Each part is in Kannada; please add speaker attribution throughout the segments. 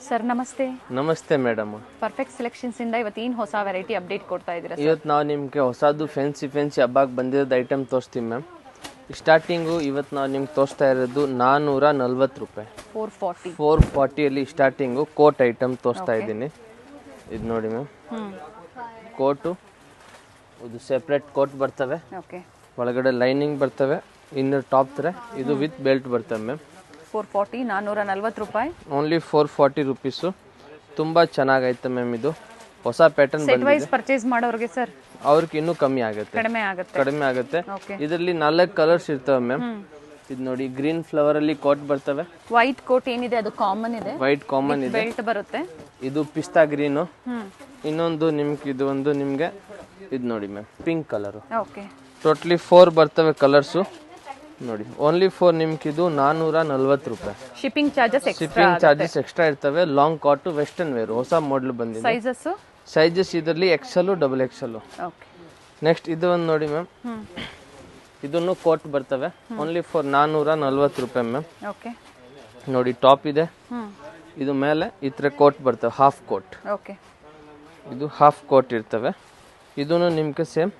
Speaker 1: ಸರ್ ನಮಸ್ತೆ.
Speaker 2: ನಮಸ್ತೆ ಮೇಡಮ್.
Speaker 1: ಪರ್ಫೆಕ್ಟ್ ಸೆಲೆಕ್ಷನ್ಸ್ ಇಂದ ಇವತ್ತೇನು ಹೊಸ ವೆರೈಟಿ ಅಪ್ಡೇಟ್ ಕೊಡ್ತಾ ಇದ್ದೀರಾ ಸರ್?
Speaker 2: ಇವತ್ತು ನಾವು ನಿಮಗೆ ಹೊಸದು ಫ್ಯಾನ್ಸಿ ಹಬ್ಬಕ್ಕೆ ಬಂದಿರೋದು ಐಟಮ್ ತೋರಿಸ್ತೀವಿ ಮ್ಯಾಮ್. ಸ್ಟಾರ್ಟಿಂಗು ಇವತ್ತು ನಾವು ನಿಮ್ಗೆ ತೋರಿಸ್ತಾ ಇರೋದು 440 ರೂಪಾಯಿ. 440 ಸ್ಟಾರ್ಟಿಂಗು ಕೋಟ್ ಐಟಮ್ ತೋರಿಸ್ತಾ ಇದ್ದೀನಿ. ಇದು ನೋಡಿ ಮ್ಯಾಮ್, ಕೋಟು ಇದು ಸೆಪ್ರೇಟ್ ಕೋಟ್ ಬರ್ತವೆ, ಒಳಗಡೆ ಲೈನಿಂಗ್ ಬರ್ತವೆ, ಇನ್ನರ್ ಟಾಪ್ ಥರ ಇದು ವಿತ್ ಬೆಲ್ಟ್ ಬರ್ತವೆ ಮ್ಯಾಮ್.
Speaker 1: 440 ರೂಪಾಯಿ,
Speaker 2: ಓನ್ಲಿ 440 ರುಪೀಸು. ತುಂಬ ಚೆನ್ನಾಗೈತೆ ಮ್ಯಾಮ್. ಇದು ಹೊಸ ಪ್ಯಾಟರ್ನ್
Speaker 1: ಸೆಟ್ ವೈಸ್ ಪರ್ಚೇಸ್ ಮಾಡೋರಿಗೆ ಸರ್
Speaker 2: ಅವ್ರಿಗೆ ಇನ್ನೂ ಕಮ್ಮಿ ಆಗುತ್ತೆ, ಕಡಿಮೆ ಆಗುತ್ತೆ. ಇದರಲ್ಲಿ 4 ಕಲರ್ಸ್ ಇರ್ತವೆ ಮ್ಯಾಮ್. ಇದು ನೋಡಿ, ಗ್ರೀನ್ ಫ್ಲವರ್ ಅಲ್ಲಿ ಕೋಟ್ ಬರ್ತವೆ.
Speaker 1: ವೈಟ್ ಕೋಟ್ ಏನಿದೆ ಅದು ಕಾಮನ್ ಇದೆ,
Speaker 2: ವೈಟ್ ಕಾಮನ್ ಇದೆ,
Speaker 1: ಬೆಲ್ಟ್ ಬರುತ್ತೆ.
Speaker 2: ಇದು ಪಿಸ್ತಾ ಗ್ರೀನು. ಇನ್ನೊಂದು ನಿಮ್ಗೆ ಇದು ಒಂದು ನಿಮ್ಗೆ ಇದು ನೋಡಿ ಮ್ಯಾಮ್, ಪಿಂಕ್ ಕಲರು. ಟೋಟಲಿ 4 ಬರ್ತವೆ ಕಲರ್ಸು ನೋಡಿ. ಓನ್ಲಿ 4 ನಿಮ್ಗೆ ಇದು 440 ರೂಪಾಯಿ.
Speaker 1: ಶಿಪ್ಪಿಂಗ್ ಚಾರ್ಜಸ್
Speaker 2: ಎಕ್ಸ್ಟ್ರಾ ಇರ್ತವೆ. ಲಾಂಗ್ ಕಾಟು ವೆಸ್ಟರ್ನ್ ವೇರ್ ಹೊಸ ಮಾಡೆಲ್ ಬಂದಿದೆ. ಸೈಜಸ್ ಇದರಲ್ಲಿ XL, XXL. ನೆಕ್ಸ್ಟ್ ಇದು ಒಂದು ನೋಡಿ ಮ್ಯಾಮ್, ಇದನ್ನು ಕೋಟ್ ಬರ್ತವೆ. ಓನ್ಲಿ 440 ರೂಪಾಯಿ ಮ್ಯಾಮ್. ನೋಡಿ, ಟಾಪ್ ಇದೆ, ಇದು ಮೇಲೆ ಈ ಥರ ಕೋಟ್ ಬರ್ತವೆ, ಹಾಫ್ ಕೋಟ್. ಇದು ಹಾಫ್ ಕೋಟ್ ಇರ್ತವೆ. ಇದನ್ನು ನಿಮ್ಗೆ ಸೇಮ್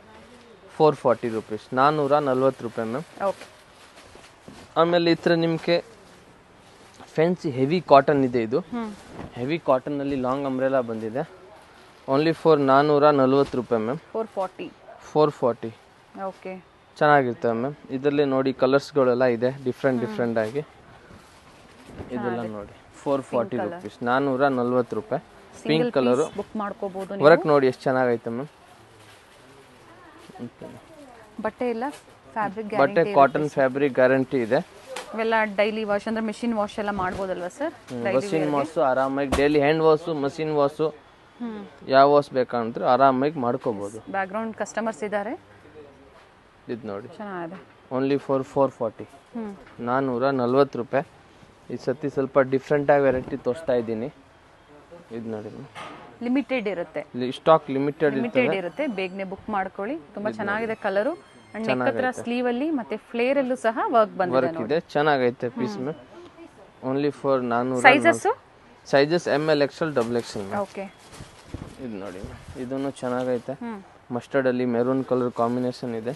Speaker 2: 440 ರುಪೀಸ್, 440 ರೂಪಾಯಿ ಮ್ಯಾಮ್. ಆಮೇಲೆ ಈ ಥರ ನಿಮಗೆ ಫ್ಯಾನ್ಸಿ ಹೆವಿ ಕಾಟನ್ ಇದೆ. ಇದು ಹೆವಿ ಕಾಟನ್ ಅಲ್ಲಿ ಲಾಂಗ್ ಅಂಬ್ರೆಲಾ ಬಂದಿದೆ. ಓನ್ಲಿ 440 ರೂಪಾಯಿ ಮ್ಯಾಮ್. 440 ಚೆನ್ನಾಗಿರ್ತವೆ ಮ್ಯಾಮ್. ಇದರಲ್ಲಿ ನೋಡಿ ಕಲರ್ಸ್ಗಳೆಲ್ಲ ಇದೆ ಡಿಫ್ರೆಂಟ್ ಆಗಿ. ಇದೆಲ್ಲ ನೋಡಿ 440 ರುಪೀಸ್, 440 ರೂಪಾಯಿ. ಪಿಂಕ್ ಕಲರು, ವರ್ಕ್ ನೋಡಿ ಎಷ್ಟು ಚೆನ್ನಾಗೈತೆ ಮ್ಯಾಮ್. ಬಟ್ಟೆ ಕಾಟನ್ ಫ್ಯಾಬ್ರಿಕ್ ಗ್ಯಾರಂಟಿ ಇದೆ.
Speaker 1: ಇವೆಲ್ಲ ಡೈಲಿ ವಾಶ್ ಅಂದ್ರೆ ಮೆಷಿನ್ ವಾಶ್ ಎಲ್ಲ ಮಾಡ್ಬೋದಲ್ವಾ ಸರ್?
Speaker 2: ಮಷಿನ್ ವಾಶ್ ಆರಾಮಾಗಿ daily hand wash, machine wash, ಯಾವ ವಾಶ್ ಬೇಕಂದ್ರೆ ಆರಾಮಾಗಿ ಮಾಡ್ಕೋಬಹುದು.
Speaker 1: ಬ್ಯಾಕ್ ಗ್ರೌಂಡ್ ಕಸ್ಟಮರ್ಸ್ ಇದ್ದಾರೆ.
Speaker 2: ಇದು ನೋಡಿ,
Speaker 1: ಚೆನ್ನಾಗಿದೆ.
Speaker 2: ಓನ್ಲಿ 440, 440 ರೂಪಾಯಿ. ಈ ಸತಿ ಸ್ವಲ್ಪ ಡಿಫ್ರೆಂಟ್ ಆಗಿ ವೆರೈಟಿ ತೋರಿಸ್ತಾ ಇದ್ದೀನಿ. ಇದು ನೋಡಿ,
Speaker 1: ಲಿಮಿಟೆಡ್ ಇರುತ್ತೆ,
Speaker 2: ಸ್ಟಾಕ್ ಲಿಮಿಟೆಡ್
Speaker 1: ಇರುತ್ತೆ. ಬೇಗನೆ ಬುಕ್ ಮಾಡ್ಕೊಳ್ಳಿ. ತುಂಬಾ ಚೆನ್ನಾಗಿದೆ ಕಲರು. ಸ್ಲೀವ್ ಅಲ್ಲಿ ಮತ್ತೆ ಫ್ಲೇರ್ ಅಲ್ಲೂ ಸಹ ವರ್ಕ್
Speaker 2: ಇದೆ. ಚೆನ್ನಾಗೈತೆ piece ma'am. Only 400. Sizes ML, XL, XXL. ಇದು ನೋಡಿ, ಇದನ್ನು ಚೆನ್ನಾಗೈತೆ. ಮಸ್ಟರ್ಡ್ ಅಲ್ಲಿ ಮೆರೂನ್ ಕಲರ್ ಕಾಂಬಿನೇಷನ್ ಇದೆ.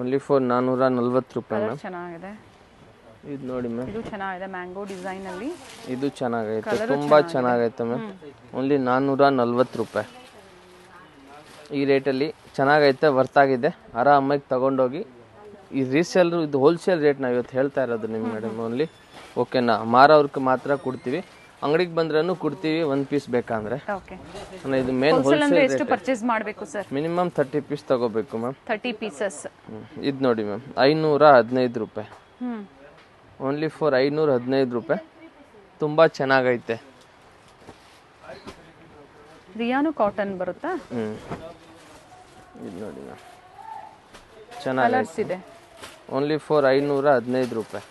Speaker 2: ಓನ್ಲಿ 440 ರೂಪಾಯಿ ಮ್ಯಾಮ್.
Speaker 1: ಚೆನ್ನಾಗಿದೆ.
Speaker 2: ಇದು ನೋಡಿ ಮ್ಯಾಮ್,
Speaker 1: ಇದು ಚೆನ್ನಾಗಿದೆ, ಮ್ಯಾಂಗೋ ಡಿಸೈನ್ ಅಲ್ಲಿ.
Speaker 2: ಇದು ಚೆನ್ನಾಗೈತೆ, ತುಂಬಾ ಚೆನ್ನಾಗೈತೆ ಮ್ಯಾಮ್. ಓನ್ಲಿ 440 ರೂಪಾಯಿ. ಈ ರೇಟಲ್ಲಿ ಚೆನ್ನಾಗೈತೆ, ವರ್ತ್ ಆಗಿದೆ. ಆರಾಮಾಗಿ ತಗೊಂಡೋಗಿ. ಈ ರೀಸೇಲ್ರು ಇದು ಹೋಲ್ಸೇಲ್ ರೇಟ್ ನಾವು ಇವತ್ತು ಹೇಳ್ತಾ ಇರೋದು ನಿಮ್ಗೆ ಮೇಡಮ್. ಓನ್ಲಿ ಓಕೆನಾ, ಮಾರೋರ್ಗೆ ಮಾತ್ರ ಕೊಡ್ತೀವಿ, ಅಂಗಡಿಗೆ ಬಂದ್ರೂ ಕೊಡ್ತೀವಿ ಒಂದು ಪೀಸ್ ಬೇಕಂದ್ರೆ. ಇದು ಮೇನ್ ಹೋಲ್ಸೇಲ್.
Speaker 1: ಪರ್ಚೇಸ್ ಮಾಡಬೇಕು ಸರ್?
Speaker 2: ಮಿನಿಮಮ್ 30 ಪೀಸ್ ತಗೋಬೇಕು ಮ್ಯಾಮ್.
Speaker 1: 30 ಪೀಸಸ್.
Speaker 2: ಇದು ನೋಡಿ ಮ್ಯಾಮ್, 515 ರೂಪಾಯಿ. ಓನ್ಲಿ 515 ರೂಪಾಯಿ. ತುಂಬ ಚೆನ್ನಾಗೈತೆ.
Speaker 1: ರಿಯಾನು ಕಾಟನ್ ಬರುತ್ತಾ?
Speaker 2: ಇದು ನೋಡಿ ಮ್ಯಾಮ್, ಚೆನ್ನಾಗಿದೆ. ಓನ್ಲಿ 515 ರೂಪಾಯಿ.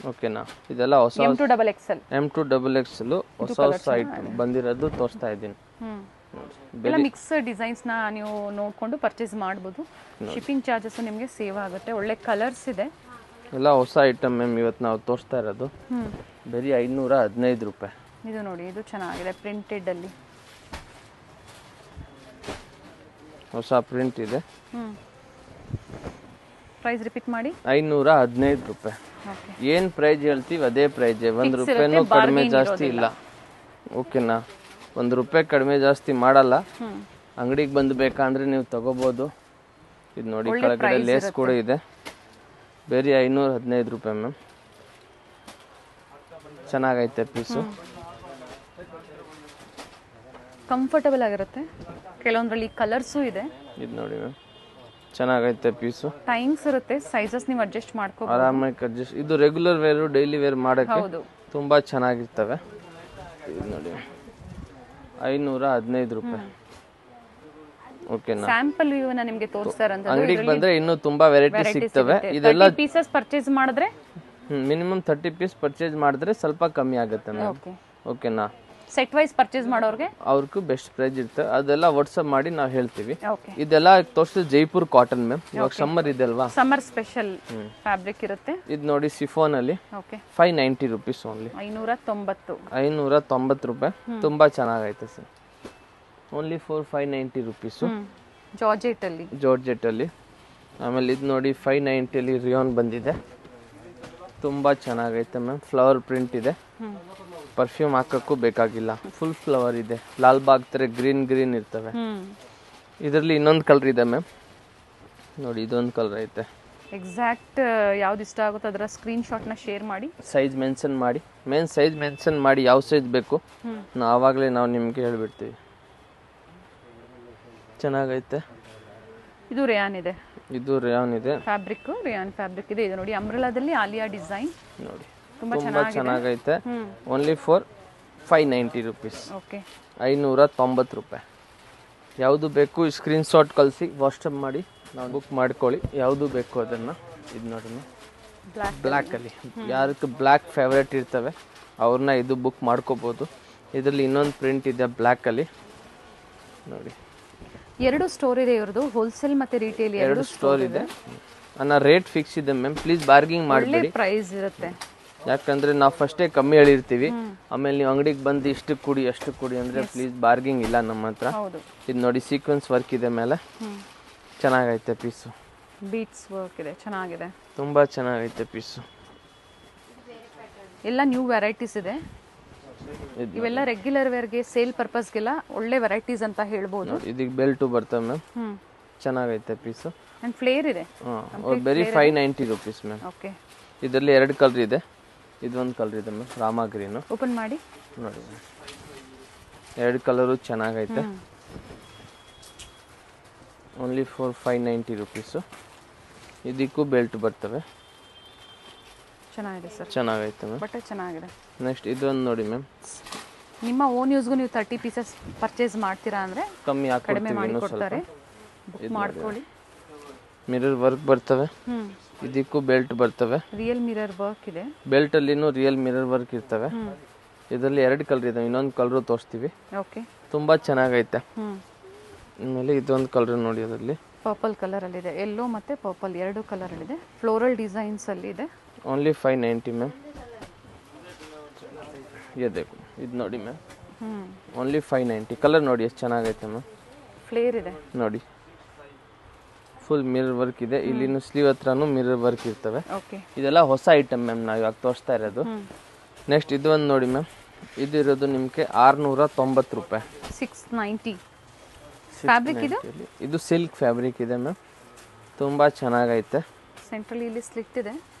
Speaker 2: ಓಕೆನಾ, ಇದೆಲ್ಲ ಹೊಸ M2XL ಹೊಸ ಐಟಮ್ ಬಂದಿರೋದು ತೋರಿಸ್ತಾ ಇದ್ದೀನಿ.
Speaker 1: ಮಿಕ್ಸ್ ಡಿಸೈನ್ಸ್ ನ ನೀವು ನೋಡ್ಕೊಂಡು ಪರ್ಚೇಸ್ ಮಾಡಬಹುದು. ಶಿಪ್ಪಿಂಗ್ ಚಾರ್ಜಸ್ ನಿಮಗೆ ಸೇವ್ ಆಗುತ್ತೆ. ಒಳ್ಳೆ ಕಲರ್ಸ್ ಇದೆ,
Speaker 2: ಎಲ್ಲ ಹೊಸ ಐಟಮ್ ಮ್ಯಾಮ್. ಇವತ್ತು ನಾವು ತೋರಿಸ್ತಾ ಇರೋದು ಬರೀ 515 ರೂಪಾಯಿ.
Speaker 1: ಇದು ನೋಡಿ, ಇದು ಚೆನ್ನಾಗಿದೆ, ಪ್ರಿಂಟೆಡ್ ಅಲ್ಲಿ
Speaker 2: ಹೊಸ ಪ್ರಿಂಟ್ ಇದೆ.
Speaker 1: ಪ್ರೈಸ್ ರಿಪೀಟ್ ಮಾಡಿ.
Speaker 2: 515 ರೂಪಾಯಿ. ಏನ್ ಪ್ರೈಸ್ ಹೇಳ್ತೀವಿ ಅದೇ ಪ್ರೈಸ್, 1 ರೂಪಾಯಿನೂ ಕಡಿಮೆ ಜಾಸ್ತಿ ಇಲ್ಲ. ಓಕೆನಾ, 1 ರೂಪಾಯಿ ಕಡಿಮೆ ಜಾಸ್ತಿ ಮಾಡಲ್ಲ. ಅಂಗಡಿಗೆ ಬಂದು ಬೇಕಂದ್ರೆ ನೀವು ತಗೋಬಹುದು. ಇದು ನೋಡಿ, ಕೆಳಗಡೆ ಲೇಸ್ ಕೂಡ ಇದೆ. ಬೇರೆ 515 ರೂಪಾಯಿ ಮ್ಯಾಮ್. ಚೆನ್ನಾಗೈತೆ ಪೀಸು,
Speaker 1: ಕಂಫರ್ಟಬಲ್ ಆಗಿರುತ್ತೆ. ಕೆಲವೊಂದ್ರಲ್ಲಿ ಕಲರ್ಸು ಇದೆ.
Speaker 2: ಇದು ನೋಡಿ ಮ್ಯಾಮ್, ಚೆನ್ನಾಗೈತೆ ಪೀಸು.
Speaker 1: ಟೈಮ್ಸ್ ಇರುತ್ತೆ, ಸೈಜಸ್ ನೀವು ಅಡ್ಜಸ್ಟ್ ಮಾಡ್ಕೋಬಹುದು
Speaker 2: ಆರಾಮಾಗಿ. ಅಡ್ಜಸ್ಟ್ ಇದು ರೆಗ್ಯುಲರ್ ವೇರು, ಡೈಲಿ ವೇರ್ ಮಾಡೋಕ್ಕೆ ತುಂಬಾ ಚೆನ್ನಾಗಿರ್ತವೆ. ಇದು ನೋಡಿ, 515 ರೂಪಾಯಿ. ಓಕೆನಾ,
Speaker 1: ಸ್ಯಾಂಪಲ್ ವ್ಯೂ ನ ನಿಮಗೆ ತೋರಿಸ್ತಾರೆ ಅಂತ.
Speaker 2: ಅಂಗಡಿಗೆ ಬಂದ್ರೆ ಇನ್ನೂ ತುಂಬಾ ವೆರೈಟಿ ಸಿಗ್ತವೆ. ಇದೆಲ್ಲ
Speaker 1: ಪೀಸಸ್ ಪರ್ಚೇಸ್ ಮಾಡಿದ್ರೆ
Speaker 2: ಮಿನಿಮಮ್ 30 ಪೀಸ್ ಪರ್ಚೇಸ್ ಮಾಡಿದ್ರೆ ಸ್ವಲ್ಪ ಕಮ್ಮಿ ಆಗುತ್ತೆ ಮ್ಯಾಮ್. ಓಕೆನಾ,
Speaker 1: ಸೆಟ್ ವೈಸ್ ಪರ್ಚೇಸ್ ಮಾಡೋರ್ಗೆ
Speaker 2: ಅವ್ರಿಗೂ ಬೆಸ್ಟ್ ಪ್ರೈಸ್ ಇರ್ತದೆ. ಅದೆಲ್ಲ ವಾಟ್ಸಪ್ ಮಾಡಿ ನಾವು ಹೇಳ್ತೀವಿ.
Speaker 1: ಓಕೆ.
Speaker 2: ಇದೆಲ್ಲ ತೋರಿಸಿದ ಜೈಪುರ್ ಕಾಟನ್ ಮ್ಯಾಮ್. ಇವಾಗ ಸಮ್ಮರ್ ಇದೆ ಅಲ್ವಾ,
Speaker 1: ಸಮ್ಮರ್ ಸ್ಪೆಷಲ್ ಫ್ಯಾಬ್ರಿಕ್ ಇರುತ್ತೆ.
Speaker 2: ಇದು ನೋಡಿ ಶಿಫೋನ್ ಅಲ್ಲಿ
Speaker 1: ಓಕೆ.
Speaker 2: 590 rupees only.
Speaker 1: 590
Speaker 2: ರೂಪಾಯಿ. ತುಂಬಾ ಚೆನ್ನಾಗೈತೆ ಸರ್. Only 590 rupees. ಜಾರ್ಜೆಟ್ ಅಲ್ಲಿ. ಆಮೇಲೆ ಇದು ನೋಡಿ 590 ಅಲ್ಲಿ ರಿಯಾನ್ ಬಂದಿದೆ. ತುಂಬಾ ಚೆನ್ನಾಗೈತೆ ಮ್ಯಾಮ್. ಫ್ಲವರ್ ಪ್ರಿಂಟ್ ಇದೆ. ಪರ್ಫ್ಯೂಮ್ ಹಾಕಕ್ಕೂ ಬೇಕಾಗಿಲ್ಲ. ಫುಲ್ ಫ್ಲವರ್ ಇದೆ. ಲಾಲ್ ಬಾಗ್ ತರ ಗ್ರೀನ್ ಇರ್ತವೆ. ಇದರಲ್ಲಿ ಇನ್ನೊಂದು ಕಲರ್ ಇದೆ ಮ್ಯಾಮ್. ನೋಡಿ ಇದೊಂದು ಕಲರ್ ಐತೆ.
Speaker 1: ಎಕ್ಸಾಕ್ಟ್ ಯಾವ್ದು ಇಷ್ಟ ಆಗುತ್ತೋ ಅದರ ಸ್ಕ್ರೀನ್ ಶಾಟ್ ನ ಶೇರ್ ಮಾಡಿ,
Speaker 2: ಸೈಜ್ ಮೆನ್ಷನ್ ಮಾಡಿ, ಸೈಜ್ ಮೆನ್ಷನ್ ಮಾಡಿ ಯಾವ ಸೈಜ್ ಬೇಕು ಆವಾಗಲೇ ನಾವು ನಿಮ್ಗೆ ಹೇಳ್ಬಿಡ್ತೀವಿ. ಚೆನ್ನಾಗೈತೆ.
Speaker 1: ಇದು ರೇಯಾನ್ ಇದೆ.
Speaker 2: ಫ್ಯಾಬ್ರಿಕ್
Speaker 1: ರೇಯಾನ್ ಫ್ಯಾಬ್ರಿಕ್ ಇದೆ. ಇದು ನೋಡಿ ಅಂಬ್ರೆಲಾದಲ್ಲಿ ಆಲಿಯಾ ಡಿಸೈನ್
Speaker 2: ನೋಡಿ
Speaker 1: ತುಂಬಾ
Speaker 2: ಚೆನ್ನಾಗೈತೆ. Only 590 rupees.
Speaker 1: ಓಕೆ.
Speaker 2: 590 ರೂಪಾಯಿ. ಯಾವುದು ಬೇಕು ಸ್ಕ್ರೀನ್ ಶಾಟ್ ಕಳಿಸಿ ವಾಟ್ಸಪ್ ಮಾಡಿ ನಾವು ಬುಕ್ ಮಾಡ್ಕೊಳ್ಳಿ. ಯಾವುದು ಬೇಕು ಅದನ್ನು. ಇದು ನೋಡಿ ಬ್ಲ್ಯಾಕ್ ಅಲ್ಲಿ ಯಾರಕ್ಕೆ ಬ್ಲ್ಯಾಕ್ ಫೇವ್ರೇಟ್ ಇರ್ತವೆ ಅವ್ರನ್ನ ಇದು ಬುಕ್ ಮಾಡ್ಕೋಬೋದು. ಇದರಲ್ಲಿ ಇನ್ನೊಂದು ಪ್ರಿಂಟ್ ಇದೆ ಬ್ಲ್ಯಾಕ್ ಅಲ್ಲಿ ನೋಡಿ.
Speaker 1: ಎರಡು ಸ್ಟೋರ್ ಇದೆ ಇವ್ರದ್ದು, ಹೋಲ್ಸೇಲ್ ಮತ್ತೆ ರಿಟೇಲ್ ಎರಡು
Speaker 2: ಸ್ಟೋರ್ ಇದೆ. ನನ್ನ ರೇಟ್ ಫಿಕ್ಸ್ ಇದೆ ಮ್ಯಾಮ್. ಪ್ಲೀಸ್ ಬಾರ್ಗಿಂಗ್ ಮಾಡಬೇಡಿ.
Speaker 1: ಪ್ರೈಸ್ ಇರುತ್ತೆ.
Speaker 2: ಯಾಕಂದ್ರೆ ನಾವು ಫಸ್ಟೇ ಕಮ್ಮಿ ಹೇಳಿರ್ತೀವಿ. ಆಮೇಲೆ ನೀವು ಅಂಗಡಿಗೆ ಬಂದು ಇಷ್ಟು ಕೊಡಿ ಅಷ್ಟು ಕೊಡಿ ಅಂದ್ರೆ ಪ್ಲೀಸ್ ಬಾರ್ಗಿಂಗ್ ಇಲ್ಲ ನಮ್ಮ ಹತ್ರ. ಇದು ನೋಡಿ ಸೀಕ್ವೆನ್ಸ್ ವರ್ಕ್ ಇದೆ ಮೇಲೆ. ಚೆನ್ನಾಗೈತೆ ಪೀಸು.
Speaker 1: ಬೀಟ್ಸ್ ವರ್ಕ್ ಇದೆ, ಚೆನ್ನಾಗಿದೆ.
Speaker 2: ತುಂಬಾ ಚೆನ್ನಾಗೈತೆ ಪೀಸು.
Speaker 1: ಎಲ್ಲ ನ್ಯೂ ವೆರೈಟೀಸ್ ಇದೆ. ಇವೆಲ್ಲ ರೆಗ್ಯುಲರ್ ವೇರ್ಗೆ ಸೇಲ್ ಪರ್ಪಸ್ಗೆಲ್ಲ ಒಳ್ಳೆ ವೆರೈಟೀಸ್ ಅಂತ ಹೇಳ್ಬೋದು.
Speaker 2: ಇದಕ್ಕೆ ಬೆಲ್ಟು ಬರ್ತವೆ ಮ್ಯಾಮ್. ಚೆನ್ನಾಗೈತೆ ಪೀಸು.
Speaker 1: ಅಂಡ್ ಫ್ಲೇರ್ ಇದೆ.
Speaker 2: ಬರೀ 590 rupees ಮ್ಯಾಮ್.
Speaker 1: ಓಕೆ.
Speaker 2: ಇದರಲ್ಲಿ ಎರಡು ಕಲರ್ ಇದೆ. ಇದೊಂದು ಕಲರ್ ಇದೆ ಮ್ಯಾಮ್, ರಾಮಾ ಗ್ರೀನ್.
Speaker 1: ಓಪನ್ ಮಾಡಿ
Speaker 2: ನೋಡಿ. ಎರಡು ಕಲರು ಚೆನ್ನಾಗೈತೆ. Only 590 rupees. ಇದಕ್ಕೂ ಬೆಲ್ಟ್ ಬರ್ತವೆ.
Speaker 1: ಚೆನ್ನಾಗಿದೆ ಸರ್.
Speaker 2: ಚೆನ್ನಾಗೈತೆ ಮ್ಯಾಮ್.
Speaker 1: ಬಟ್ಟೆ ಚೆನ್ನಾಗಿದೆ.
Speaker 2: ನೆಕ್ಸ್ಟ್ ಇದೊಂದು ನೋಡಿ ಮ್ಯಾಮ್.
Speaker 1: ನಿಮ್ಮ ಓನ್ ಯೂಸ್ಗೂ ನೀವು 30 pieces ಪರ್ಚೇಸ್ ಮಾಡ್ತೀರಾ ಅಂದ್ರೆ ಕಡಿಮೆ ಮಾಡಿ ಕೊಡ್ತಾರೆ. ಬುಕ್ ಮಾಡ್ಕೊಳ್ಳಿ.
Speaker 2: ಮಿರರ್ ವರ್ಕ್ ಬರ್ತವೆ. ಇದಕ್ಕೂ ಬೆಲ್ಟ್ ಬರ್ತವೆ.
Speaker 1: ರಿಯಲ್ ಮಿರರ್ ವರ್ಕ್ ಇದೆ.
Speaker 2: ಬೆಲ್ಟ್ ಅಲ್ಲಿನೂ ರಿಯಲ್ ಮಿರರ್ ವರ್ಕ್ ಇರ್ತವೆ. ಇದರಲ್ಲಿ ಎರಡು ಕಲರ್ ಇದೆ. ಇನ್ನೊಂದು ಕಲರ್ ತೋರಿಸ್ತೀವಿ.
Speaker 1: ಓಕೆ.
Speaker 2: ತುಂಬಾ ಚೆನ್ನಾಗೈತೆ. ಆಮೇಲೆ ಇದೊಂದು ಕಲರ್ ನೋಡಿ. ಅದರಲ್ಲಿ
Speaker 1: ಪರ್ಪಲ್ ಕಲರ್ ಅಲ್ಲಿ ಇದೆ. ಯೆಲ್ಲೋ ಮತ್ತೆ ಪರ್ಪಲ್ ಎರಡು ಕಲರ್ ಅಲ್ಲಿ ಇದೆ. ಫ್ಲೋರಲ್ ಡಿಸೈನ್ಸ್ ಅಲ್ಲಿ ಇದೆ.
Speaker 2: Only 590 ma'am. ಇದು ನೋಡಿ ಮ್ಯಾಮ್. ಓನ್ಲಿ 590. ಕಲರ್ ನೋಡಿ ಎಷ್ಟು ಚೆನ್ನಾಗೈತೆ ಮ್ಯಾಮ್.
Speaker 1: ಫ್ಲೇರ್ ಇದೆ
Speaker 2: ನೋಡಿ. ಫುಲ್ ಮಿರರ್ ವರ್ಕ್ ಇದೆ. ಇಲ್ಲಿನೂ ಸ್ಲೀವ್ ಹತ್ರನೂ ಮಿರರ್ ವರ್ಕ್ ಇರ್ತವೆ. ಇದೆಲ್ಲ ಹೊಸ ಐಟಮ್ ಮ್ಯಾಮ್ ನಾವು ಇವಾಗ ತೋರಿಸ್ತಾ ಇರೋದು. ನೆಕ್ಸ್ಟ್ ಇದು ಒಂದು ನೋಡಿ ಮ್ಯಾಮ್. ಇದು ಇರೋದು ನಿಮಗೆ 690 ರೂಪಾಯಿ.
Speaker 1: 690 ಫ್ಯಾಬ್ರಿಕ್ ಇದು.
Speaker 2: ಇದು ಸಿಲ್ಕ್ ಫ್ಯಾಬ್ರಿಕ್ ಇದೆ ಮ್ಯಾಮ್. ತುಂಬಾ ಚೆನ್ನಾಗೈತೆ.
Speaker 1: ಸೆಂಟ್ರಲ್ ಇಲ್ಲಿ ಸ್ಲಿಟ್ ಇದೆ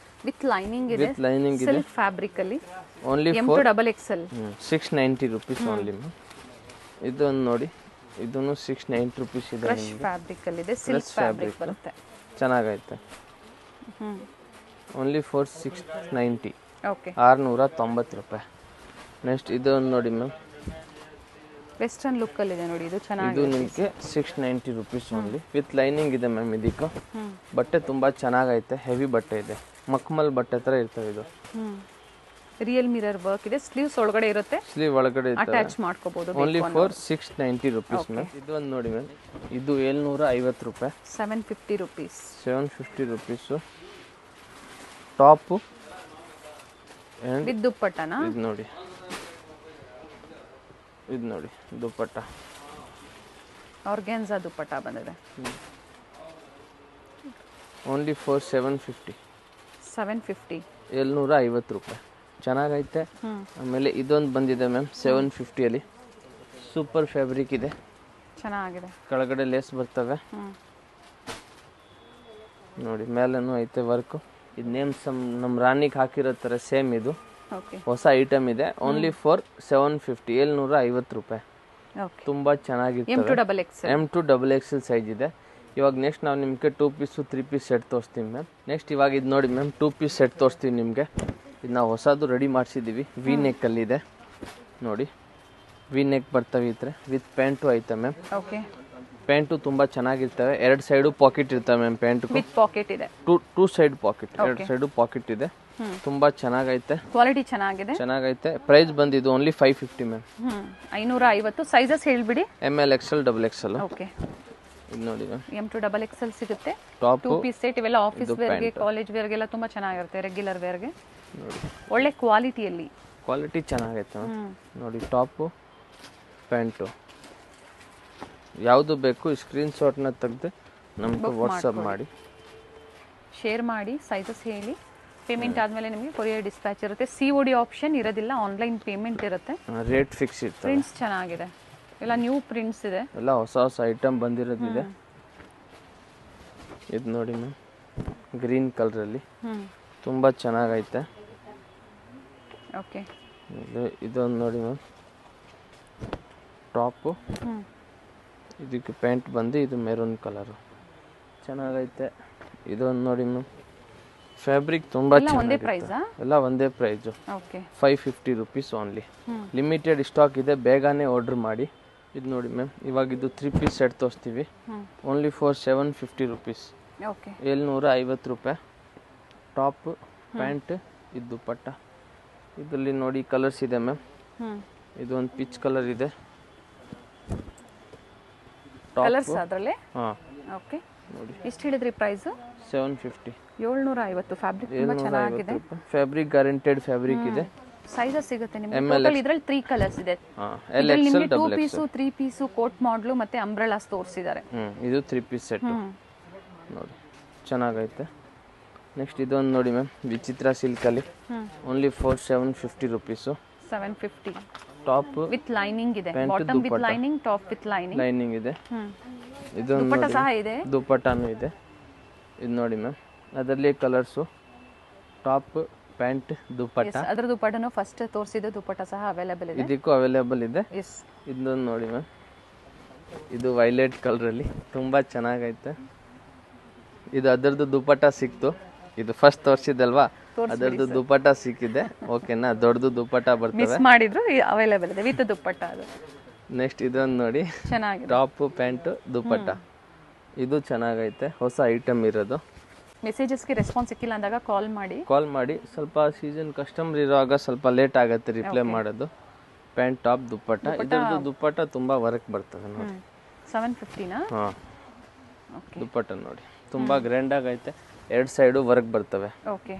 Speaker 1: ವಿತ್ ಲೈನಿಂಗ್ ಇದೆ.
Speaker 2: ಲೈನಿಂಗ್ ಇದೆ.
Speaker 1: ಸಿಲ್ಕ್ ಫ್ಯಾಬ್ರಿಕ್ ಅಲ್ಲಿ.
Speaker 2: Only
Speaker 1: M to XXL.
Speaker 2: 690 rupees only ma'am. ಇದು ಒಂದು ನೋಡಿ. ಇದನ್ನು 690 rupees ಇದೆ.
Speaker 1: ಕ್ರಶ್ ಫ್ಯಾಬ್ರಿಕ್ ಅಲ್ಲಿ ಇದೆ. ಸಿಲ್ಕ್ ಫ್ಯಾಬ್ರಿಕ್ ಬರುತ್ತೆ.
Speaker 2: ಚೆನ್ನಾಗೈತೆ. ಓನ್ಲಿ 690.
Speaker 1: ಓಕೆ.
Speaker 2: 690 ರೂಪಾಯಿ. ನೆಕ್ಸ್ಟ್ ಇದು ಒಂದು ನೋಡಿ ಮ್ಯಾಮ್.
Speaker 1: ವೆಸ್ಟರ್ನ್ ಲುಕ್ ಅಲ್ಲಿ ಇದೆ ನೋಡಿ. ಇದು ಚೆನ್ನಾಗಿದೆ.
Speaker 2: ಇದು ನಿಮಗೆ 690 rupees ಓನ್ಲಿ ವಿತ್ ಲೈನಿಂಗ್ ಇದೆ ಮ್ಯಾಮ್. ಇದಕ್ಕೆ ಬಟ್ಟೆ ತುಂಬಾ ಚೆನ್ನಾಗೈತೆ. ಹೆವಿ ಬಟ್ಟೆ ಇದೆ. ಮಕ್ಮಲ್ ಬಟ್ಟೆ ತರ ಇರ್ತವೆ. ಇದು
Speaker 1: ರಿಯಲ್ ಮಿರರ್ ವರ್ಕ್ ಇದೆ. ಸ್ಲೀವ್ಸ್ ಒಳಗಡೆ ಇರುತ್ತೆ.
Speaker 2: ಸ್ಲೀವ್ ಒಳಗಡೆ
Speaker 1: ಅಟ್ಯಾಚ್ ಮಾಡ್ಕೋಬಹುದು.
Speaker 2: Only 690 rupees ma'am. ಇದು ಒಂದು ನೋಡಿ ಮ್ಯಾಮ್. ಇದು 750 ರೂಪಾಯಿ.
Speaker 1: 750 rupees.
Speaker 2: 750 rupees. ಟಾಪ್
Speaker 1: ವಿತ್ ದುಪ್ಪಟ್ಟನಾ.
Speaker 2: ಇದು ನೋಡಿ. ಇದು ನೋಡಿ ದುಪ್ಪಟ್ಟ.
Speaker 1: ಆರ್ಗಾನ್ಜಾ ದುಪ್ಪಟ್ಟ ಬಂದಿದೆ.
Speaker 2: ಓನ್ಲಿ 750. 750 ರೂಪಾಯಿ. ಚೆನ್ನಾಗೈತೆ. ಆಮೇಲೆ ಇದೊಂದು ಬಂದಿದೆ ಮ್ಯಾಮ್ 750 ಅಲ್ಲಿ. ಸೂಪರ್ ಫ್ಯಾಬ್ರಿಕ್ ಇದೆ.
Speaker 1: ಚೆನ್ನಾಗಿದೆ.
Speaker 2: ಕೆಳಗಡೆ ಲೇಸ್ ಬರ್ತವೆ ನೋಡಿ. ಮೇಲೇನೂ ಐತೆ ವರ್ಕ್. ಇದು ನೇಮ್ ನಮ್ಮ ರಾಣಿಗೆ ಹಾಕಿರೋ ಥರ ಸೇಮ್ ಇದು. ಹೊಸ ಐಟಮ್ ಇದೆ. ಓನ್ಲಿ 750. 750 ರೂಪಾಯಿ. ತುಂಬಾ ಚೆನ್ನಾಗಿರ್ತವೆ. M to XXL ಸೈಜ್ ಇದೆ. ಇವಾಗ ನೆಕ್ಸ್ಟ್ ನಾವು ನಿಮಗೆ 2 ಪೀಸ್ 3 ಪೀಸ್ ಸೆಟ್ ತೋರಿಸ್ತೀವಿ ಮ್ಯಾಮ್. ನೆಕ್ಸ್ಟ್ ಇವಾಗ ಇದು ನೋಡಿ ಮ್ಯಾಮ್. 2 ಪೀಸ್ ಸೆಟ್ ತೋರಿಸ್ತೀವಿ ನಿಮಗೆ. ಇದು ನಾವು ಹೊಸದು ರೆಡಿ ಮಾಡಿಸಿದ್ದೀವಿ. ವಿ ನೆಕ್ ಅಲ್ಲಿ ಇದೆ ನೋಡಿ. ವಿ ನೆಕ್ ಬರ್ತವೆ ಈ ಥರ ವಿತ್ ಪ್ಯಾಂಟು ಐತೆ ಮ್ಯಾಮ್. ಪ್ಯಾಂಟು ತುಂಬಾ ಚೆನ್ನಾಗಿರ್ತವೆ. ಎರಡು ಸೈಡು ಪಾಕೆಟ್ ಇರ್ತವೆ ಮ್ಯಾಮ್. ಪ್ಯಾಂಟ್
Speaker 1: ವಿತ್ ಪಾಕೆಟ್ ಇದೆ.
Speaker 2: Two side packet. ಎರಡು ಸೈಡು ಪಾಕೆಟ್ ಇದೆ. ತುಂಬಾ ಚೆನ್ನಾಗೈತೆ,
Speaker 1: ಕ್ವಾಲಿಟಿ ಚೆನ್ನಾಗಿದೆ.
Speaker 2: ಪ್ರೈಸ್ ಬಂದಿದ್ದು ಓನ್ಲಿ 550 ಮ್ಯಾಮ್.
Speaker 1: 550. ಸೈಜಸ್ ಹೇಳ್ಬಿಡಿ.
Speaker 2: ML XL XXL.
Speaker 1: ಓಕೆ,
Speaker 2: ಇದು ನೋಡಿ ಮ್ಯಾಮ್,
Speaker 1: M to XXL ಸಿಗುತ್ತೆ.
Speaker 2: ಟಾಪ್
Speaker 1: 2 ಪೀಸ್ ಸೆಟ್ ಇವೆಲ್ಲ ಆಫೀಸ್ ವೇರ್ಗೆ, ಕಾಲೇಜ್ ವೇರ್ಗೆಲ್ಲ ತುಂಬಾ ಚೆನ್ನಾಗಿರುತ್ತೆ. ರೆಗ್ಯುಲರ್ ವೇರ್ಗೆ ಒಳ್ಳೆ ಕ್ವಾಲಿಟಿಯಲ್ಲಿ.
Speaker 2: ಕ್ವಾಲಿಟಿ ಚೆನ್ನಾಗೈತೆ ಮ್ಯಾಮ್. ನೋಡಿ ಟಾಪು ಪ್ಯಾಂಟು ಯಾವುದು ಬೇಕು ಸ್ಕ್ರೀನ್ ಶಾಟ್ನ ತೆಗೆದು ನಮ್ಗೆ ವಾಟ್ಸಪ್ ಮಾಡಿ,
Speaker 1: ಶೇರ್ ಮಾಡಿ, ಸೈಜಸ್ ಹೇಳಿ. ಪೇಮೆಂಟ್ ಆದಮೇಲೆ ನಿಮಗೆ ಕೊರಿಯರ್ ಡಿಸ್ಪ್ಯಾಚ್ ಇರುತ್ತೆ. COD ಆಪ್ಷನ್ ಇರೋದಿಲ್ಲ, ಆನ್ಲೈನ್ ಪೇಮೆಂಟ್ ಇರುತ್ತೆ.
Speaker 2: ರೇಟ್ ಫಿಕ್ಸ್ ಇರ್ತದೆ.
Speaker 1: ಪ್ರಿಂಟ್ಸ್ ಚೆನ್ನಾಗಿದೆ, ಎಲ್ಲ ನ್ಯೂ ಪ್ರಿಂಟ್ಸ್ ಇದೆ,
Speaker 2: ಎಲ್ಲ ಹೊಸ ಹೊಸ ಐಟಮ್ ಬಂದಿರೋದಿದೆ. ಇದು ನೋಡಿ ಮ್ಯಾಮ್, ಗ್ರೀನ್ ಕಲರಲ್ಲಿ ತುಂಬ ಚೆನ್ನಾಗೈತೆ.
Speaker 1: ಓಕೆ,
Speaker 2: ಇದೊಂದು ನೋಡಿ ಮ್ಯಾಮ್, ಟಾಪು, ಇದಕ್ಕೆ ಪ್ಯಾಂಟ್ ಬಂದು ಇದು ಮೆರೂನ್ ಕಲರು ಚೆನ್ನಾಗೈತೆ. ಇದೊಂದು ನೋಡಿ ಮ್ಯಾಮ್, ಫ್ಯಾಬ್ರಿಕ್ ತುಂಬ ಚೆನ್ನಾಗಿದೆ, ಎಲ್ಲ ಒಂದೇ price. 550 rupees only. Limited stock ಇದೆ, ಬೇಗನೆ ಆರ್ಡರ್ ಮಾಡಿ. ಇದು ನೋಡಿ ಮ್ಯಾಮ್, ಇವಾಗ ಇದು 3 ಪೀಸ್ ಸೆಟ್ ತೋರಿಸ್ತೀವಿ. ಓನ್ಲಿ ಫಾರ್ 750 ರುಪೀಸ್, 750 ರೂಪಾಯಿ. ಟಾಪ್ ಪ್ಯಾಂಟ್, ಇದು ದುಪ್ಪಟ್ಟ. ಇದರಲ್ಲಿ ನೋಡಿ ಕಲರ್ಸ್ ಇದೆ ಮ್ಯಾಮ್. ಇದು ಒಂದು ಪಿಚ್ ಕಲರ್ ಇದೆ.
Speaker 1: ಕಲರ್ಸ್ ಅದರಲ್ಲಿ.
Speaker 2: ಹಾಂ,
Speaker 1: ಓಕೆ. ಎಷ್ಟು ಹೇಳಿದ್ರಿ ಪ್ರೈಸ್?
Speaker 2: 750.
Speaker 1: 750. ಫ್ಯಾಬ್ರಿಕ್ ತುಂಬಾ ಚೆನ್ನಾಗಿದೆ,
Speaker 2: ಫ್ಯಾಬ್ರಿಕ್ ಗ್ಯಾರಂಟೆಡ್ ಫ್ಯಾಬ್ರಿಕ್ ಇದೆ.
Speaker 1: ಸೈಜಸ್ ಸಿಗುತ್ತೆ ನಿಮಗೆ. ಟೋಟಲ್ ಇದರಲ್ಲಿ 3 ಕಲರ್ಸ್ ಇದೆ.
Speaker 2: LXL
Speaker 1: ನಿಮಗೆ 2 ಪೀಸು, 3 ಪೀಸು, ಕೋಟ್ ಮಾಡಲು ಮತ್ತೆ ಅಂಬ್ರೆಲಾಸ್ ತೋರಿಸಿದ್ದಾರೆ.
Speaker 2: ಇದು 3 ಪೀಸ್ ಸೆಟ್ ನೋಡಿ, ಚೆನ್ನಾಗೈತೆ. ನೆಕ್ಸ್ಟ್ ಇದೊಂದು ನೋಡಿ ಮ್ಯಾಮ್, ವಿಚಿತ್ರ ಸಿಲ್ಕಲ್ಲಿ only for 750 rupees.
Speaker 1: 750.
Speaker 2: Top
Speaker 1: with lining ಇದೆ, bottom with lining, top with lining
Speaker 2: ಇದೆ. ಇದೊಂದು
Speaker 1: ದುಪ್ಪಟ್ಟ ಸಹ ಇದೆ,
Speaker 2: ದುಪ್ಪಟ್ಟನೂ ಇದೆ. ಇದು ನೋಡಿ ಮ್ಯಾಮ್, ಅದರಲ್ಲಿ ಕಲರ್ಸು, ಟಾಪ್ ಪ್ಯಾಂಟ್ ದುಪ್ಪಟ್ಟ.
Speaker 1: ಅದರ ದುಪ್ಪಟ್ಟನು ಫಸ್ಟ್ ತೋರಿಸಿದ್ದು ದುಪ್ಪಟ್ಟ ಸಹ ಅವೈಲೇಬಲ್ ಇದೆ,
Speaker 2: ಇದಕ್ಕೂ ಅವೈಲೇಬಲ್ ಇದೆ. ಇದೊಂದು ನೋಡಿ ಮ್ಯಾಮ್, ಇದು ವೈಲೆಟ್ ಕಲರಲ್ಲಿ ತುಂಬ ಚೆನ್ನಾಗೈತೆ. ಇದು ಅದರದ್ದು ದುಪ್ಪಟ್ಟ ಸಿಕ್ತು, ಇದು ಫಸ್ಟ್ ತೋರಿಸಿದಲ್ವಾ, ಅದರದ್ದು ದುಪ್ಪಟ್ಟ ಸಿಕ್ಕಿದೆ. ಓಕೆನಾ, ದೊಡ್ಡದು ದುಪ್ಪಟ್ಟ ಬರ್ತವೆ,
Speaker 1: ಮಿಸ್ ಮಾಡಿದ್ರು, ಅವೈಲೇಬಲ್ ಇದೆ ವಿತ್ ದುಪ್ಪಟ್ಟ. ಅದು
Speaker 2: ನೆಕ್ಸ್ಟ್ ಇದೊಂದು ನೋಡಿ,
Speaker 1: ಚೆನ್ನಾಗಿದೆ,
Speaker 2: ಟಾಪ್ ಪ್ಯಾಂಟ್ ದುಪ್ಪಟ್ಟ. ಇದು ಚೆನ್ನಾಗೈತೆ, ಹೊಸ ಐಟಮ್ ಇರೋದು.
Speaker 1: ಮೆಸೇಜಸ್ಗೆ ರೆಸ್ಪಾನ್ಸ್ ಸಿಕ್ಕಿಲ್ಲ ಅಂದಾಗ ಕಾಲ್ ಮಾಡಿ. ಸ್ವಲ್ಪ
Speaker 2: ಸೀಸನ್ ಕಸ್ಟಮರ್ ಇರುವಾಗ ಸ್ವಲ್ಪ ಲೇಟ್ ಆಗುತ್ತೆ ರಿಪ್ಲೈ ಮಾಡೋದು. ಪ್ಯಾಂಟ್ ಟಾಪ್ ದುಪ್ಪಟ್ಟ, ಇದರದ್ದು ದುಪ್ಪಟ್ಟ ತುಂಬಾ ವರ್ಕ್ ಬರ್ತದೆ ನೋಡಿ.
Speaker 1: 750ನಾ?
Speaker 2: ಹಾಂ, ದುಪ್ಪಟ್ಟ ನೋಡಿ ತುಂಬಾ ಗ್ರ್ಯಾಂಡ್ ಆಗೈತೆ, 2 ಸೈಡು ವರ್ಕ್ ಬರ್ತವೆ.
Speaker 1: ಓಕೆ,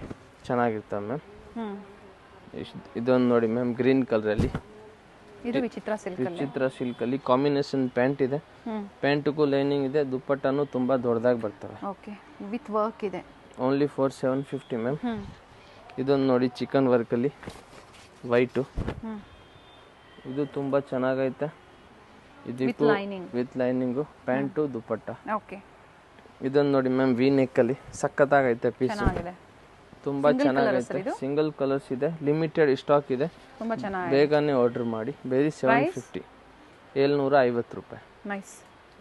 Speaker 2: ಚೆನ್ನಾಗಿರ್ತವೆ ಮ್ಯಾಮ್. ಇದೊಂದು ನೋಡಿ ಮ್ಯಾಮ್, ಗ್ರೀನ್ ಕಲರಲ್ಲಿ.
Speaker 1: ಇದು ವಿಚಿತ್ರ
Speaker 2: ಸಿಲ್ಕಲ್ಲಿ ಕಾಂಬಿನೇಷನ್ ಪ್ಯಾಂಟ್ ಇದೆ. ಪ್ಯಾಂಟ್ಗೂ ಲೈನಿಂಗ್ ಇದೆ, ದುಪ್ಪಟ್ಟನು ತುಂಬಾ ದೊಡ್ಡದಾಗಿ ಬರ್ತವೆ.
Speaker 1: ಓಕೆ, ವಿತ್ ವರ್ಕ್ ಇದೆ.
Speaker 2: Only for 750 ma'am. ಇದೊಂದು ನೋಡಿ, ಚಿಕನ್ ವರ್ಕಲ್ಲಿ ವೈಟು. ಇದು ತುಂಬಾ ಚೆನ್ನಾಗೈತೆ. ಇದಕ್ಕೂ with lining, pant dupatta.
Speaker 1: Okay,
Speaker 2: ಇದೊಂದು ನೋಡಿ ಮ್ಯಾಮ್, ವಿ ನೆಕ್ಕಲ್ಲಿ ಸಖತ್ತಾಗೈತೆ ಪೀಸ್, ತುಂಬಾ ಚೆನ್ನಾಗೈತೆ. ಸಿಂಗಲ್ ಕಲರ್ಸ್ ಇದೆ, ಲಿಮಿಟೆಡ್ ಸ್ಟಾಕ್ ಇದೆ, ಬೇಗನೆ ಆರ್ಡರ್ ಮಾಡಿ. ಬೇರೆ 750, 750 ರೂಪಾಯಿ.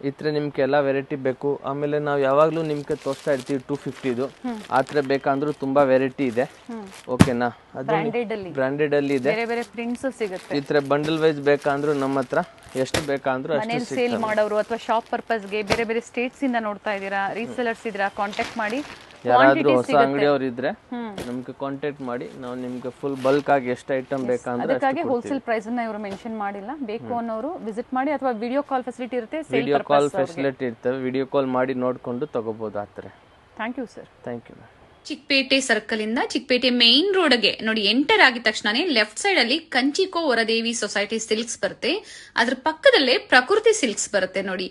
Speaker 2: ಈ ಥರ ನಿಮ್ಗೆ ಎಲ್ಲ ವೆರೈಟಿ ಬೇಕು. ಆಮೇಲೆ ನಾವು ಯಾವಾಗಲೂ ನಿಮ್ಗೆ ತೋರಿಸ್ತಾ ಇರ್ತೀವಿ 250. ಆ ಥರ ಬೇಕಂದ್ರೂ ತುಂಬಾ ವೆರೈಟಿ ಇದೆ. ಓಕೆನಾ, ಅದು ಬ್ರಾಂಡೆಡ್ ಅಲ್ಲಿ ಇದೆ, ಈ ಥರ ಬಂಡಲ್ ವೈಸ್ ಬೇಕಂದ್ರೂ ನಮ್ಮ ಹತ್ರ ಎಷ್ಟು ಬೇಕಂದ್ರೂ ಅಷ್ಟು
Speaker 1: ಸೇಲ್ ಮಾಡೋರು ಅಥವಾ ಶಾಪ್ ಪರ್ಪಸ್ಗೆ ಬೇರೆ ಬೇರೆ ಸ್ಟೇಟ್ಸ್ ಇಂದ ನೋಡ್ತಾ ಇದ್ದೀರಾ, ರೀಸೆಲರ್ಸ್ ಇದ್ದೀರಾ, ಕಾಂಟ್ಯಾಕ್ಟ್ ಮಾಡಿ.
Speaker 2: ಯಾರಾದ್ರೂ ಹೊಸ ಅಂಗಡಿಯವರು ಇದ್ರೆ ನಮ್ಗೆ ಕಾಂಟ್ಯಾಕ್ಟ್ ಮಾಡಿ, ನಾವು ನಿಮ್ಗೆ ಫುಲ್ ಬಲ್ಕ್ ಆಗಿ ಎಷ್ಟು ಐಟಮ್ ಬೇಕಂದ್ರೆ
Speaker 1: ಅದಕ್ಕಾಗಿ ಹೋಲ್ಸೇಲ್ ಪ್ರೈಸ್ ಅನ್ನ ಇವರು ಮೆನ್ಷನ್ ಮಾಡಿಲ್ಲ. ಬೇಕು ಅನ್ನೋರು ವಿಸಿಟ್ ಮಾಡಿ, ಅಥವಾ ವಿಡಿಯೋ ಕಾಲ್ ಫೆಸಿಲಿಟಿ ಇರುತ್ತೆ,
Speaker 2: ವಿಡಿಯೋ ಕಾಲ್ ಫೆಸಿಲಿಟಿ ಇರ್ತವೆ, ವಿಡಿಯೋ ಕಾಲ್ ಮಾಡಿ ನೋಡ್ಕೊಂಡು ತಗೋಬಹುದು. ಆ ಥರ.
Speaker 1: Thank you sir.
Speaker 2: Thank you.
Speaker 3: Chickpet circle ಇಂದ ಚಿಕ್ಕಪೇಟೆ ಮೇನ್ ರೋಡ್ಗೆ ನೋಡಿ ಎಂಟರ್ ಆಗಿದ ತಕ್ಷಣನೇ ಲೆಫ್ಟ್ ಸೈಡ್ ಅಲ್ಲಿ ಕಂಚಿಕೋ ವರದೇವಿ ಸೊಸೈಟಿ ಸಿಲ್ಕ್ಸ್ ಬರುತ್ತೆ. ಅದ್ರ ಪಕ್ಕದಲ್ಲೇ ಪ್ರಕೃತಿ ಸಿಲ್ಕ್ಸ್ ಬರುತ್ತೆ ನೋಡಿ.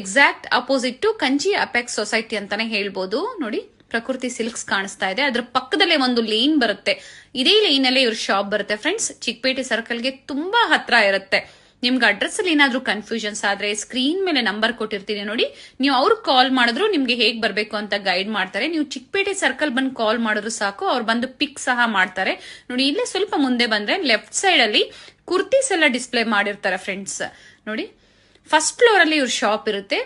Speaker 3: Exact opposite Kanchi apex society ಅಂತಾನೆ ಹೇಳ್ಬೋದು. ನೋಡಿ, ಪ್ರಕೃತಿ ಸಿಲ್ಕ್ಸ್ ಕಾಣಿಸ್ತಾ ಇದೆ, ಅದ್ರ ಪಕ್ಕದಲ್ಲೇ ಒಂದು ಲೇನ್ ಬರುತ್ತೆ. ಇದೇ ಲೈನ್ ಅಲ್ಲೇ ಇವ್ರ ಶಾಪ್ ಬರುತ್ತೆ ಫ್ರೆಂಡ್ಸ್. ಚಿಕ್ಕಪೇಟೆ ಸರ್ಕಲ್ಗೆ ತುಂಬಾ ಹತ್ರ ಇರುತ್ತೆ. ನಿಮ್ಗೆ ಅಡ್ರೆಸ್ ಅಲ್ಲಿ ಏನಾದ್ರೂ ಕನ್ಫ್ಯೂಷನ್ಸ್ ಆದ್ರೆ ಸ್ಕ್ರೀನ್ ಮೇಲೆ ನಂಬರ್ ಕೊಟ್ಟಿರ್ತೀನಿ ನೋಡಿ, ನೀವು ಅವ್ರಿಗೆ ಕಾಲ್ ಮಾಡಿದ್ರು ನಿಮ್ಗೆ ಹೇಗ್ ಬರ್ಬೇಕು ಅಂತ ಗೈಡ್ ಮಾಡ್ತಾರೆ. ನೀವು ಚಿಕ್ಕಪೇಟೆ ಸರ್ಕಲ್ ಬಂದು ಕಾಲ್ ಮಾಡಿದ್ರು ಸಾಕು, ಅವ್ರು ಬಂದು ಪಿಕ್ ಸಹ ಮಾಡ್ತಾರೆ ನೋಡಿ. ಇಲ್ಲೇ ಸ್ವಲ್ಪ ಮುಂದೆ ಬಂದ್ರೆ ಲೆಫ್ಟ್ ಸೈಡ್ ಅಲ್ಲಿ ಕುರ್ತೀಸ್ ಎಲ್ಲ ಡಿಸ್ಪ್ಲೇ ಮಾಡಿರ್ತಾರೆ ಫ್ರೆಂಡ್ಸ್. ನೋಡಿ, ಫಸ್ಟ್ ಫ್ಲೋರ್ ಅಲ್ಲಿ ಇವ್ರ ಶಾಪ್ ಇರುತ್ತೆ.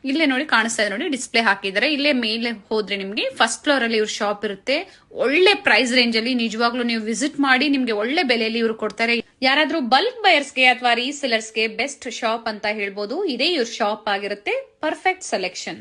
Speaker 3: ಇಲ್ಲೇ ನೋಡಿ ಕಾಣಿಸ್ತಾ ಇದೆ ನೋಡಿ, ಡಿಸ್ಪ್ಲೇ ಹಾಕಿದ್ದಾರೆ. ಇಲ್ಲೇ ಮೇಲೆ ಹೋದ್ರೆ ನಿಮ್ಗೆ ಫಸ್ಟ್ ಫ್ಲೋರ್ ಅಲ್ಲಿ ಇವ್ರ ಶಾಪ್ ಇರುತ್ತೆ. ಒಳ್ಳೆ ಪ್ರೈಸ್ ರೇಂಜ್ ಅಲ್ಲಿ ನಿಜವಾಗ್ಲೂ ನೀವು ವಿಸಿಟ್ ಮಾಡಿ, ನಿಮ್ಗೆ ಒಳ್ಳೆ ಬೆಲೆಯಲ್ಲಿ ಇವ್ರು ಕೊಡ್ತಾರೆ. ಯಾರಾದ್ರೂ ಬಲ್ಕ್ ಬಯರ್ಸ್ಗೆ ಅಥವಾ ರೀಸೆಲರ್ಸ್ಗೆ ಬೆಸ್ಟ್ ಶಾಪ್ ಅಂತ ಹೇಳ್ಬೋದು. ಇದೇ ಇವ್ರ ಶಾಪ್ ಆಗಿರುತ್ತೆ. Perfect selection.